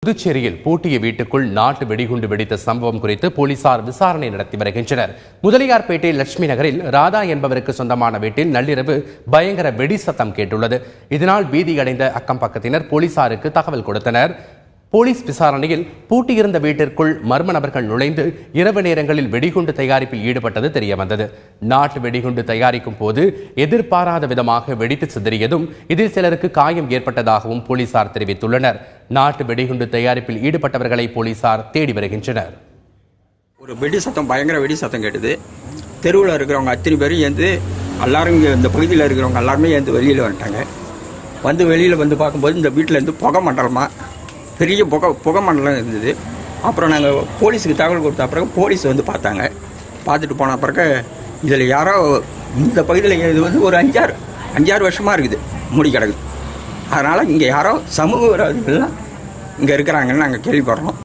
புதுச்சேரியில் பூட்டிய வீட்டுக்குள் நாட்டு வெடிகுண்டு வெடித்த சம்பவம் குறித்து போலீசார் விசாரணை நடத்தி வருகின்றனர். முதலியார்பேட்டை லட்சுமி நகரில் ராதா என்பவருக்கு சொந்தமான வீட்டில் நள்ளிரவு பயங்கர வெடி சத்தம் கேட்டுள்ளது. இதனால் பீதியடைந்த அக்கம் பக்கத்தினர் போலீசாருக்கு தகவல் கொடுத்தனர். போலீஸ் விசாரணையில் பூட்டியிருந்த வீட்டிற்குள் மர்ம நபர்கள் நுழைந்து இரவு நேரங்களில் வெடிகுண்டு தயாரிப்பில் ஈடுபட்டது தெரியவந்தது. நாட்டு வெடிகுண்டு தயாரிக்கும் போது எதிர்பாராத விதமாக வெடித்து சிதறியதும் இதில் சிலருக்கு காயம் ஏற்பட்டதாகவும் போலீசார் தெரிவித்துள்ளனர். நாட்டு வெடிகுண்டு தயாரிப்பில் ஈடுபட்டவர்களை போலீசார் தேடி வருகின்றனர். ஒரு வெடி சத்தம், பயங்கர வெடி சத்தம் கேட்டது. தெருவில் இருக்கிறவங்க அத்தனை பேரும் ஏந்து எல்லாரும் இங்கே இந்த பகுதியில் இருக்கிறவங்க எல்லாருமே ஏந்து வெளியில் வந்துட்டாங்க. வெளியில் வந்து பார்க்கும்போது இந்த வீட்டிலேருந்து புகை மண்டலமாக பெரிய புகை மண்டலம் இருந்தது. அப்புறம் நாங்கள் போலீஸுக்கு தகவல் கொடுத்த பிறகு போலீஸ் வந்து பார்த்துட்டு போன பிறகு இதில் யாரோ இந்த பகுதியில் இது வந்து ஒரு அஞ்சாறு வருஷமாக இருக்குது, மூடி கிடக்குது. அதனால் இங்கே யாரோ சமூக விரோதிகள்லாம் இங்கே இருக்கிறாங்கன்னு நாங்கள் கேள்விப்படுறோம்.